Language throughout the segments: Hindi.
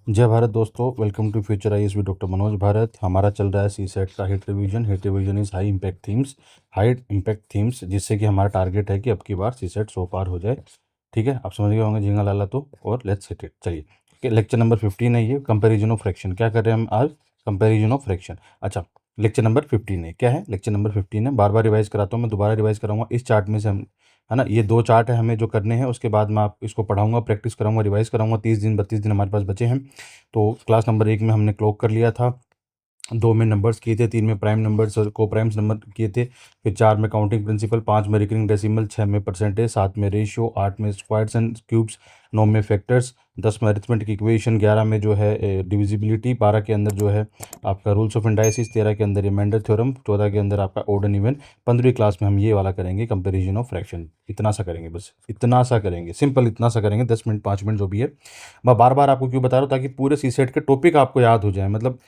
जय भारत दोस्तों, welcome to future IAS with doctor Manoj Bharat. हमारा चल रहा है सी सेट का hit revision. Hit revision is high impact themes, जिससे कि हमारा टारगेट है कि अब की बार सी सेट 100 पार हो जाए। ठीक है, आप समझ गए होंगे झींगा लाला तो। और लेट्स हिट इट। चलिए, लेक्चर नंबर 15 है ये, कंपेरिजन ऑफ फ्रैक्शन। क्या कर रहे हैं हम आज? Comparison of fraction. अच्छा, लेक्चर नंबर 15 है। क्या है? लेक्चर नंबर 15 है। बार बार रिवाइज कराता हूँ, मैं दोबारा रिवाइज कराऊंगा इस चार्ट में से हम, है ना। ये 2 चार्ट है हमें जो करने हैं, उसके बाद मैं आप इसको पढ़ाऊंगा, प्रैक्टिस कराऊंगा, रिवाइज कराऊंगा। 30 दिन 32 दिन हमारे पास बचे हैं। तो क्लास नंबर 1 में हमने क्लोक कर लिया था, 2 में नंबर्स किए थे, 3 में प्राइम नंबर्स और को प्राइम्स नंबर किए थे, फिर 4 में काउंटिंग प्रिंसिपल, 5 में रिकरिंग डेसिमल, 6 में परसेंटेज, 7 में रेशियो, 8 में स्क्वायर्स एंड क्यूब्स, 9 में फैक्टर्स, 10 में अरिथमेटिक इक्वेशन, 11 में जो है डिविजिबिलिटी, 12 के अंदर जो है आपका रूल्स ऑफ इंडाइसिस, 13 के अंदर रिमाइंडर थ्योरम, 14 के अंदर आपका ओड एंड इवन। 15वीं क्लास में हम ये वाला करेंगे, कंपेरिजन ऑफ फ्रैक्शन। इतना सा करेंगे, बस इतना सा करेंगे, सिंपल इतना सा करेंगे, 10 मिनट 5 मिनट जो भी है। मैं बार बार आपको क्यों बता रहा हूँ? ताकि पूरे सी सेट के टॉपिक आपको याद हो जाए। मतलब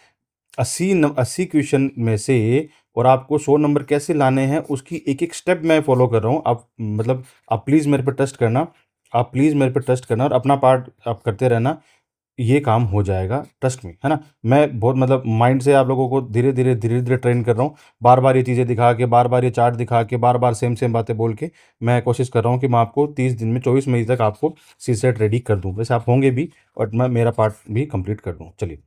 80 क्वेश्चन में से, और आपको 100 नंबर कैसे लाने हैं उसकी एक एक स्टेप मैं फॉलो कर रहा हूँ। आप मतलब आप प्लीज़ मेरे पे ट्रस्ट करना, आप प्लीज़ मेरे पे ट्रस्ट करना और अपना पार्ट आप करते रहना। ये काम हो जाएगा, ट्रस्ट मी, है ना। मैं बहुत मतलब माइंड से आप लोगों को धीरे धीरे ट्रेन कर रहा हूँ। बार बार ये चीज़ें दिखा के, बार बार ये चार्ट दिखा के, बार बार सेम सेम बातें बोल के मैं कोशिश कर रहा हूँ कि मैं आपको 30 दिन में 24 मई तक आपको सी सेट रेडी कर दूँ। वैसे आप होंगे भी, और मैं मेरा पार्ट भी कंप्लीट कर दूँ। चलिए,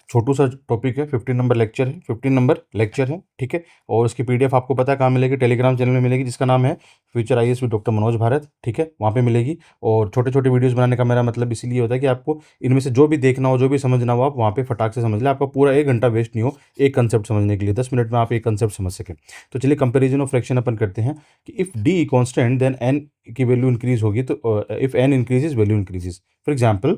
छोटू सा टॉपिक है, 15 नंबर लेक्चर है, 15 नंबर लेक्चर है। ठीक है, और उसकी पीडीएफ आपको पता है कहाँ मिलेगी? टेलीग्राम चैनल में मिलेगी, जिसका नाम है future IAS with doctor Manoj Bharat. ठीक है, वहाँ पे मिलेगी। और छोटे छोटे वीडियोस बनाने का मेरा मतलब इसीलिए होता है कि आपको इनमें से जो भी देखना हो, जो भी समझना हो, आप वहाँ पे फटाक से समझ लें। आपका पूरा 1 घंटा वेस्ट नहीं हो एक कंसेप्ट समझने के लिए, 10 मिनट में आप एक कंसेप्ट समझ सकें। तो चलिए, कंपेरिजन ऑफ फ्रैक्शन अपन करते हैं कि if D constant then N की वैल्यू इंक्रीज होगी, तो if N increases value increases. For example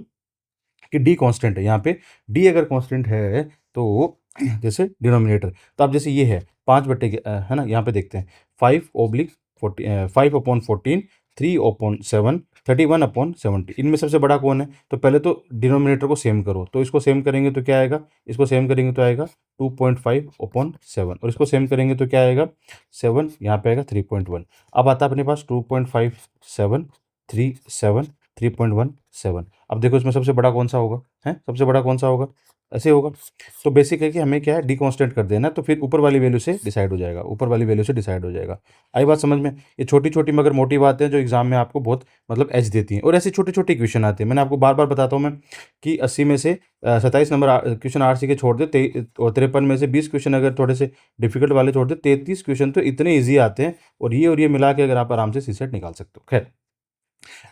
कि डी कांस्टेंट है, यहाँ पे डी अगर कांस्टेंट है तो जैसे डिनोमिनेटर, तो आप जैसे ये है 5/, है ना। यहाँ पे देखते हैं 5/40, 5/14, 3/7, 31/70। इनमें सबसे बड़ा कौन है? तो पहले तो डिनोमिनेटर को सेम करो, तो इसको सेम करेंगे तो क्या आएगा? इसको सेम करेंगे तो आएगा 2.5/7, और इसको सेम करेंगे तो क्या आएगा? 7, यहाँ पे आएगा 3.1। अब आता है अपने पास 2.57, 37, 3.17। अब देखो इसमें सबसे बड़ा कौन सा होगा? है सबसे बड़ा कौन सा होगा? ऐसे होगा। तो बेसिक है कि हमें क्या है, डी कांस्टेंट कर देना, तो फिर ऊपर वाली वैल्यू से डिसाइड हो जाएगा, ऊपर वाली वैल्यू से डिसाइड हो जाएगा। आई बात समझ में? ये छोटी छोटी मगर मोटी बातें हैं जो एग्जाम में आपको बहुत मतलब एज देती हैं। और ऐसे छोटे छोटे क्वेश्चन आते हैं, मैंने आपको बार बार बताता हूँ मैं कि 80 में से 27 नंबर क्वेश्चन आरसी के छोड़ दे, और 53 में से 20 क्वेश्चन अगर थोड़े से डिफिकल्ट वाले छोड़ दे, 33 क्वेश्चन तो इतने ईजी आते हैं। और ये मिला के अगर आप आराम से सी सेट निकाल सकते हो। खैर,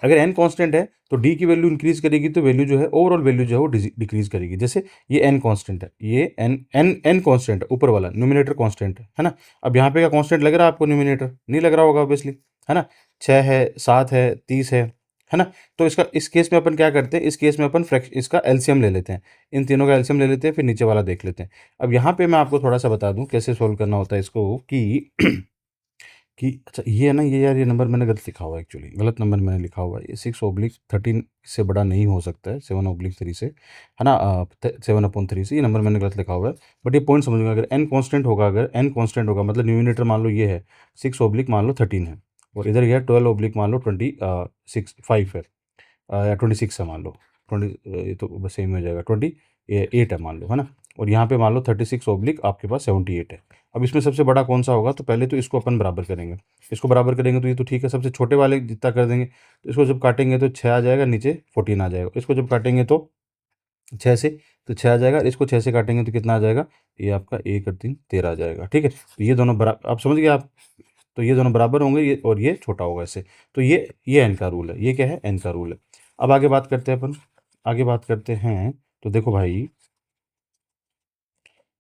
अगर एन कांस्टेंट है तो डी की वैल्यू इंक्रीज करेगी, तो वैल्यू जो है, ओवरऑल वैल्यू जो है वो डिक्रीज करेगी। जैसे ये एन कांस्टेंट है, ये एन एन एन कांस्टेंट है, ऊपर वाला न्यूमिनेटर कांस्टेंट है ना। अब यहाँ पे का कांस्टेंट लग रहा है आपको? न्यूमिनेटर नहीं लग रहा होगा ऑब्वियसली, है ना। 6 है, 7 है, 30 है ना। तो इसका इस केस में अपन क्या करते हैं? इस केस में अपन इसका एलसीएम ले लेते हैं, इन तीनों का एलसीएम ले लेते हैं, फिर नीचे वाला देख लेते हैं। अब यहाँ पे मैं आपको थोड़ा सा बता दूं कैसे सोल्व करना होता है इसको, कि अच्छा ये है ना, ये यार ये नंबर मैंने गलत लिखा हुआ है, एक्चुअली गलत नंबर मैंने लिखा हुआ है। ये 6/13 से बड़ा नहीं हो सकता है, 7/3 से, है ना। 7/3 से ये नंबर मैंने गलत लिखा हुआ है। बट ये पॉइंट समझूंगा, अगर एन कांस्टेंट होगा, अगर एन कांस्टेंट होगा मतलब न्यूमिनेटर मान लो ये है 6/ मान लो 13 है, और इधर ये 12/ मान लो 5 है, या 26 है मान लो। 20, ये तो बस सेम हो जाएगा, 28 है मान लो, है ना। और यहाँ पे मान लो 36/ आपके पास 78 है। अब इसमें सबसे बड़ा कौन सा होगा? तो पहले तो इसको अपन बराबर करेंगे, इसको बराबर करेंगे तो ये तो ठीक है, सबसे छोटे वाले जितना कर देंगे। तो इसको जब काटेंगे तो 6 आ जाएगा, नीचे 14 आ जाएगा। इसको जब काटेंगे तो 6 से, तो 6 आ जाएगा। इसको 6 से काटेंगे तो कितना आ जाएगा? ये आपका 1 और 3 13 आ जाएगा। ठीक है, तो ये दोनों बराबर, आप समझ गए आप? तो ये दोनों बराबर होंगे, ये और ये छोटा होगा इससे। तो ये एन का रूल है, ये क्या है? एन का रूल है। अब आगे बात करते हैं अपन, आगे बात करते हैं। तो देखो भाई,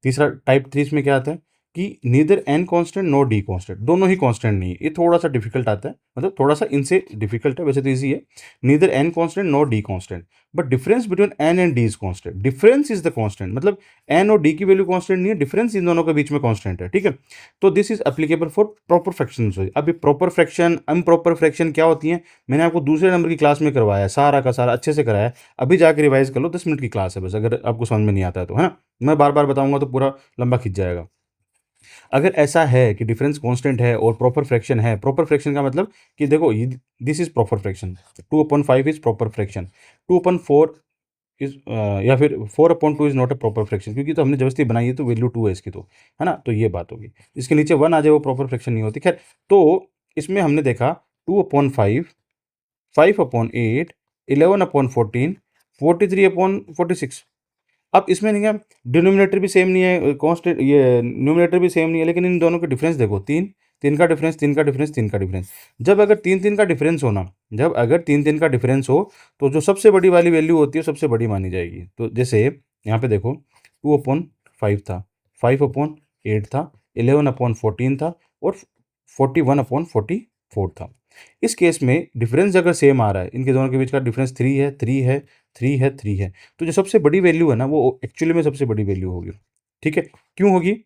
तीसरा टाइप 3 में क्या आता है कि neither N constant nor D constant, दोनों ही कांस्टेंट नहीं है। ये थोड़ा सा डिफिकल्ट आता है, मतलब थोड़ा सा इनसे डिफिकल्ट है, वैसे तो इजी है। Neither N constant nor D constant, but difference between N and D is constant. Difference is the constant, मतलब एन और डी की वैल्यू कांस्टेंट नहीं है, डिफरेंस इन दोनों के बीच में कांस्टेंट है। ठीक है, तो this is applicable for proper fraction. अभी प्रॉपर फ्रैक्शन, इम्प्रॉपर फ्रैक्शन क्या होती है, मैंने आपको दूसरे नंबर की क्लास में करवाया है, सारा का सारा अच्छे से कराया है। अभी जाकर रिवाइज कर लो, 10 मिनट की क्लास है बस, अगर आपको समझ में नहीं आता है तो, है ना। मैं बार बार बताऊंगा तो पूरा लंबा खिंच जाएगा। अगर ऐसा है कि डिफरेंस कांस्टेंट है और प्रॉपर फ्रैक्शन है, प्रॉपर फ्रैक्शन का मतलब कि देखो ये this is proper fraction, 2/5 is proper fraction, 2/4 is या फिर 4/2 is not a proper fraction, क्योंकि तो हमने जबरदस्ती बनाई है तो वैल्यू 2 है इसकी, तो है ना, तो ये बात होगी। इसके नीचे 1 आ जाए वो प्रॉपर फ्रैक्शन नहीं होती। खैर, तो इसमें हमने देखा 2/5, 5/8, 11/14, 43/46। अब इसमें नहीं है, डिनोमिनेटर भी सेम नहीं है, कांस्टेंट, ये न्यूमरेटर भी सेम नहीं है, लेकिन इन दोनों के डिफरेंस देखो, 3, 3 का डिफरेंस, 3 का डिफरेंस, 3 का डिफरेंस। जब अगर 3 3 का डिफरेंस हो ना, जब अगर 3 3 का डिफरेंस हो, तो जो सबसे बड़ी वाली वैल्यू होती है सबसे बड़ी मानी जाएगी। तो जैसे यहाँ पे देखो 2/5 था, 5/8 था, 11/14 था और 41/44 था। इस केस में डिफरेंस अगर सेम आ रहा है, इनके दोनों के बीच का डिफरेंस 3 है, 3 है, 3 है, 3 है, तो जो सबसे बड़ी वैल्यू है ना वो एक्चुअली में सबसे बड़ी वैल्यू होगी। ठीक है, क्यों होगी?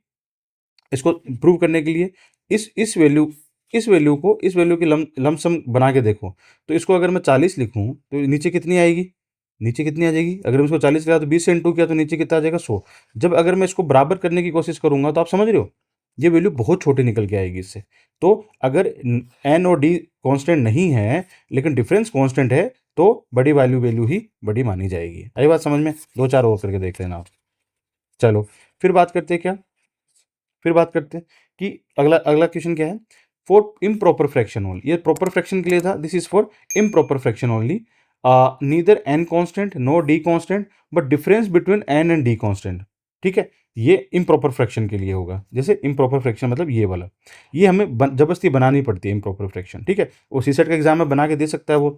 इसको प्रूव करने के लिए इस वैल्यू की लमसम बना के देखो। तो इसको अगर मैं 40 लिखूं तो नीचे कितनी आएगी? नीचे कितनी आ जाएगी? अगर मैं इसको 40 किया तो 20 से इंटू किया तो नीचे कितना आ जाएगा? 100। जब अगर मैं इसको बराबर करने की कोशिश करूंगा तो आप समझ रहे हो, ये वैल्यू बहुत छोटी निकल के आएगी इससे। तो अगर एन और डी कांस्टेंट नहीं है लेकिन डिफरेंस कांस्टेंट है, तो बड़ी वैल्यू ही बड़ी मानी जाएगी। आई बात समझ में? दो चार और करके देख लेना आप। चलो, फिर बात करते हैं क्या, फिर बात करते हैं कि अगला अगला क्वेश्चन क्या है। फॉर इम्प्रॉपर फ्रैक्शन ओनली, ये प्रॉपर फ्रैक्शन के लिए था, this is for improper fraction only. Neither N constant nor D constant but difference between N and D constant. ठीक है, ये इम्प्रॉपर फ्रैक्शन के लिए होगा। जैसे इम्प्रॉपर फ्रैक्शन मतलब ये वाला, ये हमें जबरदस्ती बनानी पड़ती है इम्प्रॉपर फ्रैक्शन। ठीक है, वो सीसेट का एग्जाम में बना के दे सकता है वो।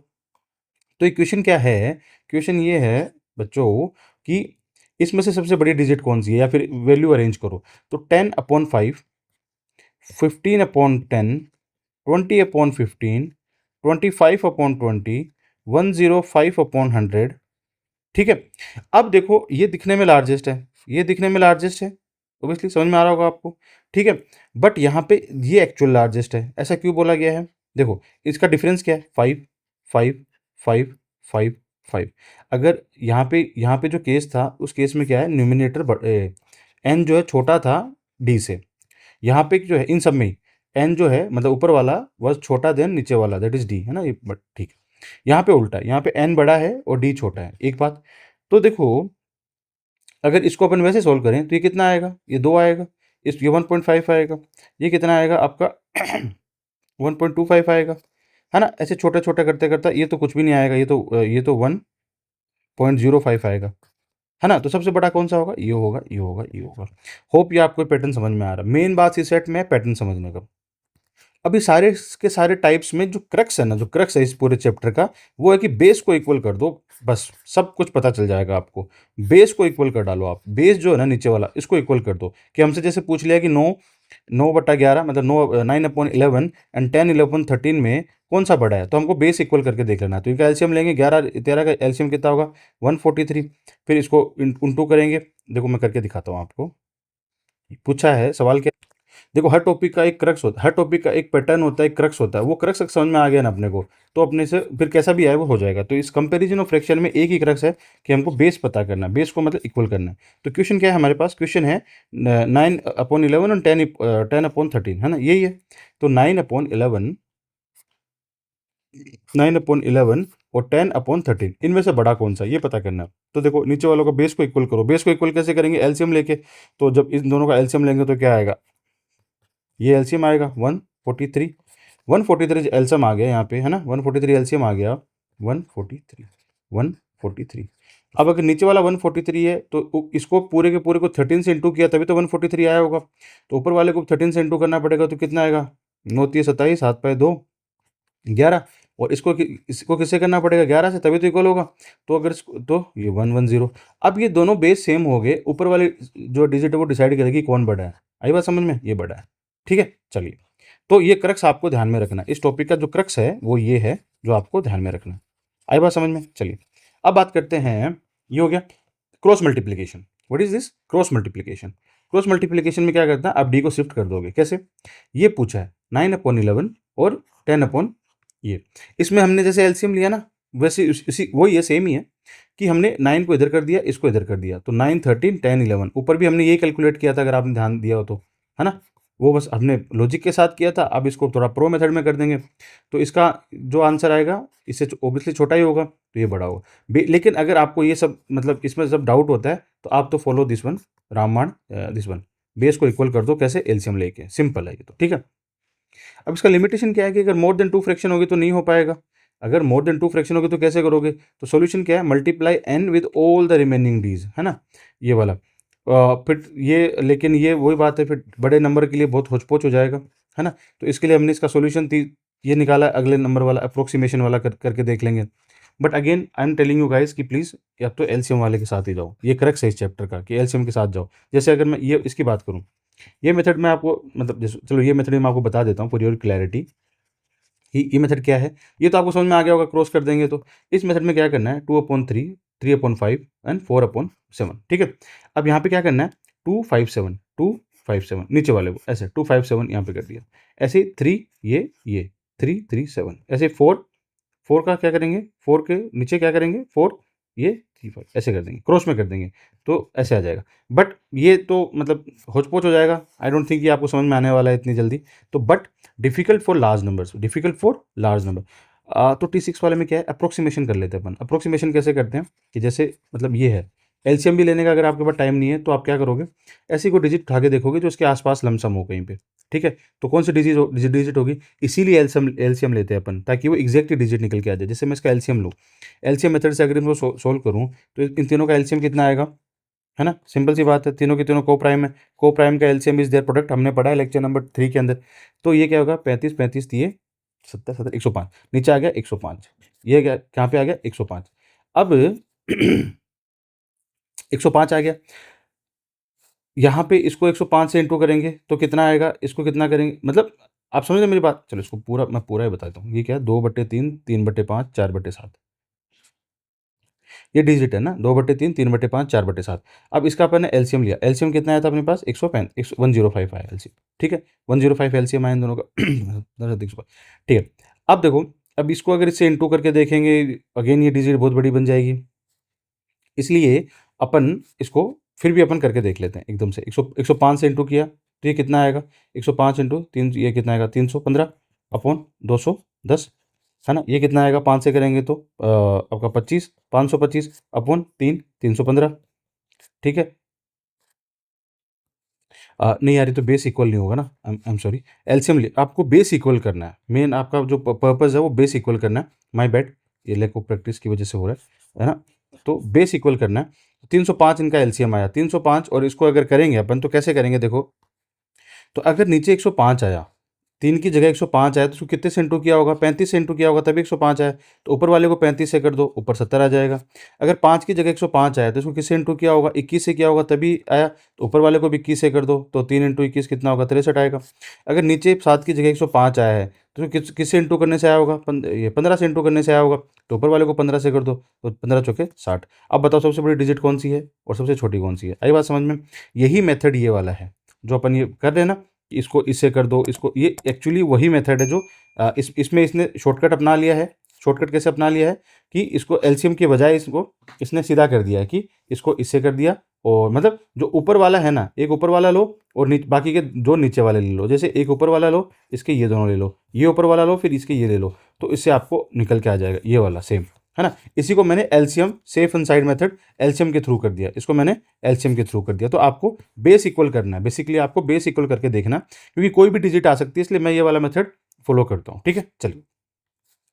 तो ये क्वेश्चन क्या है? क्वेश्चन ये है बच्चों कि इसमें से सबसे बड़ी डिजिट कौन सी है, या फिर वैल्यू अरेंज करो। तो 10/5, 15/10, 20/15, 25/20, 105/100। ठीक है, अब देखो ये दिखने में लार्जेस्ट है, ये दिखने में लार्जेस्ट है, ओबियसली समझ में आ रहा होगा आपको। ठीक है, बट यहाँ पे ये एक्चुअल लार्जेस्ट है, ऐसा क्यों बोला गया है? देखो इसका डिफरेंस क्या है? 5, 5, 5, 5, 5। अगर यहाँ पे जो केस था उस केस में क्या है, न्यूमिनेटर एन जो है छोटा था डी से। यहाँ पे जो है इन सब में ही एन जो है मतलब ऊपर वाला वह छोटा देन नीचे वाला, दैट इज डी, है ना, ये बट ठीक है। यहाँ पे उल्टा है, यहाँ पे एन बड़ा है और डी छोटा है। एक बात तो देखो, अगर इसको अपन वैसे सोल्व करें तो ये कितना आएगा? ये 2 आएगा, ये 1.5 आएगा, ये कितना आएगा आपका 1.25 आएगा, है ना। ऐसे छोटे छोटे करते करते ये तो कुछ भी नहीं आएगा, ये तो 1.05 आएगा, है ना। तो सबसे बड़ा कौन सा होगा? ये होगा, ये होगा, ये होगा। होप ये आपको पैटर्न समझ में आ रहा है। मेन बात इस सेट में पैटर्न समझने का। अभी सारे के सारे टाइप्स में जो क्रक्स है ना, जो क्रक्स है इस पूरे चैप्टर का, वो है कि बेस को इक्वल कर दो, बस सब कुछ पता चल जाएगा आपको। बेस को इक्वल कर डालो आप, बेस जो है ना नीचे वाला इसको इक्वल कर दो। कि हमसे जैसे पूछ लिया कि 9/11 मतलब 9/11 एंड 10/11 में कौन सा बड़ा है, तो हमको बेस इक्वल करके देख लेना है। तो इनका एलसीएम लेंगे, 11 13 का एलसीएम कितना होगा? 143। फिर इसको इंटू करेंगे, देखो मैं करके दिखाता हूँ आपको। पूछा है सवाल क्या, देखो हर टॉपिक का एक क्रक्स होता है, हर टॉपिक का एक पैटर्न होता है, एक क्रक्स होता है। वो क्रक्स समझ में आ गया ना अपने को, तो अपने से फिर कैसा भी आए वो हो जाएगा। तो इस कंपैरिजन ऑफ फ्रैक्शन में एक ही क्रक्स है कि हमको बेस पता करना है, बेस को मतलब इक्वल करना है। तो क्वेश्चन क्या है हमारे पास? क्वेश्चन है 9/11 और 10/13, है ना, यही है। तो 9/11 और 10/13 इनमें से बड़ा कौन सा, ये पता करना है। तो देखो नीचे वालों का बेस को इक्वल करो। बेस को इक्वल कैसे करेंगे? एलसीएम लेके। तो जब इन दोनों का एलसीएम लेंगे तो क्या आएगा? ये एलसीएम आएगा 143। 143 एलसीएम आ गया यहाँ पे, है ना, 143 एलसीएम आ गया, 143, 143। अब अगर नीचे वाला 143 है तो इसको पूरे के पूरे को 13 से इंटू किया तभी तो 143 आया होगा। तो ऊपर वाले को 13 से इंटू करना पड़ेगा, तो कितना आएगा? 9×3 = 27, 7×2 = 11। और इसको किससे करना पड़ेगा? 11 से, तभी तो इक्वल होगा। तो अगर तो ये 110। अब ये दोनों बेस सेम हो गए, ऊपर वाले जो डिजिट है वो डिसाइड करेगी कौन बड़ा है। आई बात समझ में? ये बड़ा है। ठीक है, चलिए। तो ये क्रक्स आपको ध्यान में रखना है, इस टॉपिक का जो क्रक्स है वो ये है जो आपको ध्यान में रखना है। आई बात समझ में? चलिए अब बात करते हैं, ये हो गया cross multiplication. What is this? Cross multiplication. Cross multiplication में क्या करता है, आप डी को शिफ्ट कर दोगे। कैसे? ये पूछा है 9/11 और 10 ये, इसमें हमने जैसे एलसीएम लिया ना, वैसे इसी वही है, सेम ही है कि हमने 9 को इधर कर दिया, इसको इधर कर दिया। तो 9, 13, 10, 11 ऊपर भी हमने यही कैलकुलेट किया था, अगर आपने ध्यान दिया हो तो, है ना। वो बस हमने लॉजिक के साथ किया था, अब इसको थोड़ा प्रो मेथड में कर देंगे तो इसका जो आंसर आएगा इससे ओबियसली छोटा ही होगा, तो ये बड़ा होगा। लेकिन अगर आपको ये सब मतलब इसमें सब डाउट होता है तो आप तो फॉलो दिस वन, रामबाण दिस वन, बेस को इक्वल कर दो कैसे, एलसीएम लेके, सिंपल है ये तो, ठीक है। अब इसका लिमिटेशन क्या है कि अगर मोर देन 2 फ्रैक्शन होगी तो नहीं हो पाएगा। अगर मोर देन 2 फ्रैक्शन होगी तो कैसे करोगे, तो सॉल्यूशन क्या है, multiply n with all the remaining d's, है ना, ये वाला। फिर ये, लेकिन ये वही बात है, फिर बड़े नंबर के लिए बहुत होचपोच हो जाएगा, है ना। तो इसके लिए हमने इसका सॉल्यूशन ये निकाला, अगले नंबर वाला अप्रोक्सीमेशन वाला करके देख लेंगे। But again I am telling you guys कि प्लीज़ या तो एलसीएम वाले के साथ ही जाओ, ये करेक्ट है इस चैप्टर का कि एलसीएम के साथ जाओ। जैसे अगर मैं ये इसकी बात करूँ, ये मेथड मैं आपको मतलब चलो ये मेथड मैं आपको बता देता हूँ फॉर योर क्लैरिटी। ये मेथड क्या है, ये तो आपको समझ में आ गया होगा, क्रॉस कर देंगे तो। इस मेथड में क्या करना है, 2/3, 3/5 एंड 4/7, ठीक है। अब यहाँ पे क्या करना है, 257 नीचे वाले को ऐसे 257 यहाँ पे कर दिया, ऐसे 3 ये 3 3 7, ऐसे 4 का क्या करेंगे, 4 के नीचे क्या करेंगे, 4 ये 3 5 ऐसे कर देंगे, क्रॉस में कर देंगे तो ऐसे आ जाएगा। बट ये तो मतलब होचपोच हो जाएगा, आई डोंट थिंक ये आपको समझ में आने वाला है इतनी जल्दी। तो but difficult for large numbers, difficult for large number. तो T6 वाले में क्या है, अप्रोक्सीमेशन कर लेते हैं अपन। अप्रोक्सीमेशन कैसे करते हैं कि जैसे मतलब ये है, एलसीएम भी लेने का अगर आपके पास टाइम नहीं है तो आप क्या करोगे, ऐसी कोई डिजिट उठा के देखोगे जो उसके आसपास लमसम हो कहीं पे, ठीक है। तो कौन सी डिजिट होगी, इसीलिए एलसीएम लेते हैं अपन, ताकि वो एग्जैक्ट डिजिट निकल के आ जाए। जैसे मैं इसका एलसीएम लूँ, एलसीएम मेथड से अगर इसको सोल्व करूँ तो इन तीनों का एलसीएम कितना आएगा, है ना, सिंपल सी बात है, तीनों के तीनों को प्राइम है, को प्राइम का एलसीएम इज देयर प्रोडक्ट, हमने पढ़ा है लेक्चर नंबर 3 के अंदर। तो ये क्या होगा, 35 35 दिए 70 70 105, नीचे आ गया 105, ये क्या कहाँ पे आ गया 105। अब 105 आ गया, यहाँ पे इसको 105 से इंटू करेंगे तो कितना आएगा, इसको कितना करेंगे, मतलब आप समझ रहे मेरी बात। चलो इसको पूरा मैं पूरा ही बताता हूँ, ये क्या है, 2/3, 3/5, 4/7, ये डिजिट है ना, 2/3, 3/5, 4/7। अब इसका अपन ने एलसीएम लिया, एलसीएम कितना आया था अपने पास, 105 आया एलसीएम, ठीक है, 105 एलसीएम आया इन दोनों का। 105, ठीक है। अब देखो, अब इसको अगर इससे इंटू करके देखेंगे, अगेन ये डिजिट बहुत बड़ी बन जाएगी, इसलिए अपन इसको फिर भी अपन करके देख लेते हैं एकदम से। 105 से इंटू किया तो ये कितना आएगा, 105 इंटू 3, ये कितना आएगा, 315 अपॉन 210, है ना। ये कितना आएगा, 5 से करेंगे तो आपका 25, 525 अपॉन 3, 315, ठीक है। नहीं यार, ये तो बेस इक्वल नहीं होगा ना, आई एम सॉरी। एलसीएम आपको बेस इक्वल करना है, मेन आपका जो पर्पज़ है वो बेस इक्वल करना है। माय बैड, ये लैक ऑफ प्रैक्टिस की वजह से हो रहा है ना। तो बेस इक्वल करना है, 305 इनका एलसीएम आया 305, और इसको अगर करेंगे अपन तो कैसे करेंगे देखो, तो अगर नीचे 105 आया, 3 की जगह 105 आया तो उसको कितने से इंटू किया होगा, 35 से इंटू किया होगा तभी 105 आया। तो ऊपर वाले को 35 से कर दो, ऊपर 70 आ जाएगा। अगर 5 की जगह 105 आया तो इसको किससे इंटू किया होगा, 21 से किया होगा तभी आया, तो ऊपर वाले को भी 21 से कर दो, तो 3 इंटू 21 कितना होगा, 63 आएगा। अगर नीचे 7 की जगह 105 आया है तो किससे इंटू करने से आया होगा, ये 15 से इंटू करने से आया होगा, तो ऊपर वाले को 15 से कर दो, तो 15 चौके 60। अब बताओ सबसे बड़ी डिजिट कौन सी है और सबसे छोटी कौन सी है, आई बात समझ में। यही मेथड ये वाला है जो अपन ये कर रहे हैं ना, इसको इससे कर दो, इसको, ये एक्चुअली वही मेथड है जो इसमें इसने शॉर्टकट अपना लिया है। शॉर्टकट कैसे अपना लिया है कि इसको एलसीएम के बजाय इसको इसने सीधा कर दिया है कि इसको इससे कर दिया, और मतलब जो ऊपर वाला है ना, एक ऊपर वाला लो और बाकी के दो नीचे वाले ले लो। जैसे एक ऊपर वाला लो, इसके ये दोनों ले लो, ये ऊपर वाला लो, फिर इसके ये ले लो, तो इससे आपको निकल के आ जाएगा ये वाला सेम, है ना। इसी को मैंने LCM safe and side method LCM के थ्रू कर दिया, इसको मैंने एलसीएम के थ्रू कर दिया। तो आपको बेस इक्वल करना है, बेसिकली आपको बेस इक्वल करके देखना, क्योंकि कोई भी डिजिट आ सकती है, इसलिए मैं ये वाला मेथड फॉलो करता हूँ, ठीक है। चलिए,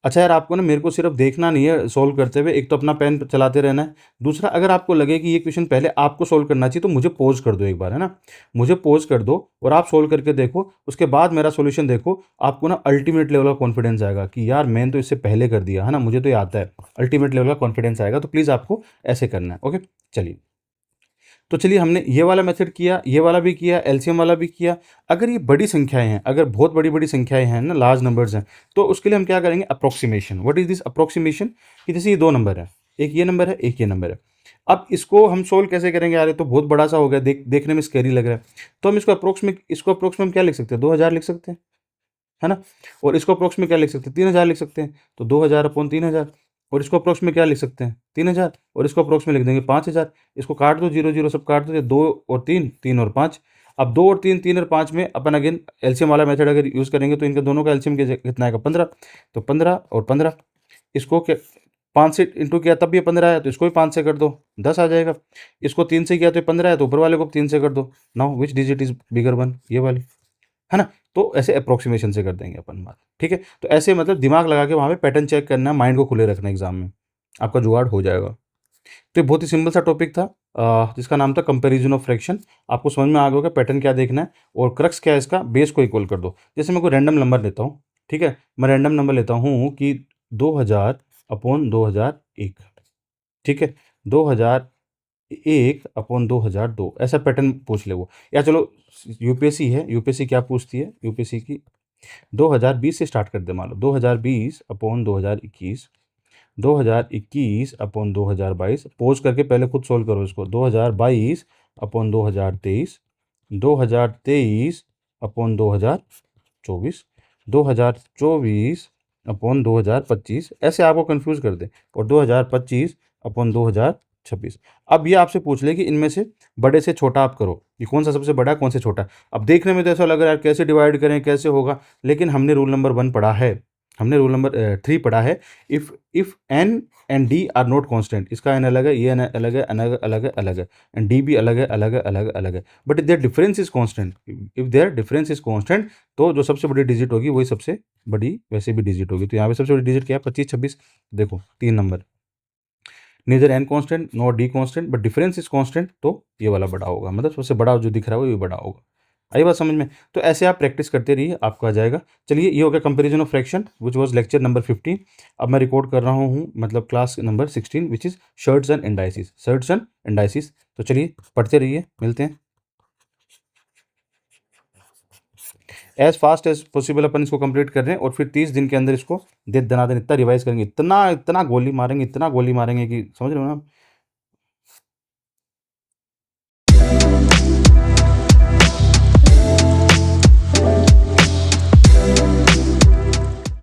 अच्छा यार, आपको ना मेरे को सिर्फ देखना नहीं है सॉल्व करते हुए, एक तो अपना पेन चलाते रहना है, दूसरा अगर आपको लगे कि ये क्वेश्चन पहले आपको सॉल्व करना चाहिए तो मुझे पॉज कर दो एक बार, है ना, मुझे पॉज कर दो और आप सॉल्व करके देखो, उसके बाद मेरा सॉल्यूशन देखो, आपको ना अल्टीमेट लेवल का कॉन्फिडेंस आएगा कि यार मैंने तो इससे पहले कर दिया, है ना, मुझे तो ये आता है, अल्टीमेट लेवल का कॉन्फिडेंस आएगा। तो प्लीज़ आपको ऐसे करना है, ओके। चलिए, तो चलिए हमने ये वाला मेथड किया, ये वाला भी किया, एलसीएम वाला भी किया। अगर ये बड़ी संख्याएं हैं, अगर बहुत बड़ी बड़ी संख्याएं हैं ना, लार्ज नंबर्स हैं, तो उसके लिए हम क्या करेंगे, approximation. What is this approximation, कि जैसे ये दो नंबर है, एक ये नंबर है, एक ये नंबर है। अब इसको हम सोल्व कैसे करेंगे यार, ये तो बहुत बड़ा सा हो गया, देखने में स्कैरी लग रहा है। तो हम इसको अप्रोक्स में हम क्या लिख सकते हैं, 2000 लिख सकते हैं, है ना। और इसको अप्रोक्स में क्या लिख सकते हैं, 3000 लिख सकते हैं, तो 2000 अपॉन 3000। और इसको अप्रोक्स में क्या लिख सकते हैं, 3000, और इसको अप्रोक्स में लिख देंगे 5000। इसको काट दो, जीरो जीरो सब काट दो, 2 और 3, 3 और 5। अब 2 और 3, 3 और 5 में अपन अगेन एलसीएम वाला मेथड अगर यूज़ करेंगे तो इनके दोनों का एलसीएम कितना आएगा 15, तो 15 और 15 इसको 5 से इंटू किया तब ये 15 आया, तो इसको भी 5 से कर दो 10 आ जाएगा। इसको 3 से किया तो 15 है, तो ऊपर वाले को 3 से कर दो। Now which digit is bigger one, ये वाली, है ना। तो ऐसे अप्रोक्सीमेशन से कर देंगे अपन बात, ठीक है। तो ऐसे मतलब दिमाग लगा के वहाँ पे पैटर्न चेक करना, माइंड को खुले रखना, एग्जाम में आपका जुगाड़ हो जाएगा। तो ये बहुत ही सिंपल सा टॉपिक था जिसका नाम था कंपैरिजन ऑफ फ्रैक्शन। आपको समझ में आ गया होगा पैटर्न क्या देखना है और क्रक्स क्या है इसका, बेस को इक्वल कर दो। जैसे मैं कोई रैंडम नंबर लेता हूँ, ठीक है, मैं रैंडम नंबर लेता हूँ कि 2000 अपॉन 2001, ठीक है, 2001 अपॉन 2002, ऐसा पैटर्न पूछ ले वो। या चलो यूपीएससी है, यूपीएससी क्या पूछती है, यूपीएससी की 2020 से स्टार्ट कर दे, मान लो 2020 अपॉन 2021, 2021 अपॉन 2022, पोज करके पहले खुद सोल्व करो इसको, 2022 अपॉन 2023, 2023 अपॉन 2024, 2024 अपॉन 2025, ऐसे आपको कंफ्यूज कर दे, और 2025 अपॉन 2026। अब ये आपसे पूछ ले कि इनमें से बड़े से छोटा आप करो, ये कौन सा सबसे बड़ा है कौन से छोटा है। अब देखने में तो ऐसा लग रहा है कैसे डिवाइड करें कैसे होगा, लेकिन हमने रूल नंबर 1 पढ़ा है, हमने रूल नंबर 3 पढ़ा है, if N and D are not constant, इसका एन अलग है, ये एन अलग है, अलग अलग है, अलग है, एंड डी भी अलग है, अलग है, अलग अलग है, but there difference is constant, if there difference is constant, तो जो सबसे बड़ी डिजिट होगी वही सबसे बड़ी वैसे भी डिजिट होगी। तो यहाँ पे सबसे बड़ी डिजिट क्या है, 25 26, देखो 3 number, neither N constant not D constant but difference is constant, तो ये वाला बड़ा होगा, मतलब सबसे बड़ा जो दिख रहा है वो ये बड़ा होगा। आई बात समझ में। तो ऐसे आप प्रैक्टिस करते रहिए, आपको आ जाएगा। चलिए ये हो गया comparison of fraction which was lecture number 15। अब मैं रिकॉर्ड कर रहा हूँ मतलब class number 16 which is shirts and indices, shirts and indices. तो चलिए पढ़ते रहिए, मिलते हैं। एज फास्ट एज पॉसिबल अपन इसको कंप्लीट कर रहे हैं और फिर 30 दिन के अंदर इसको दे दनादन इतना रिवाइज करेंगे, इतना इतना गोली मारेंगे, इतना गोली मारेंगे कि समझ रहे हो ना।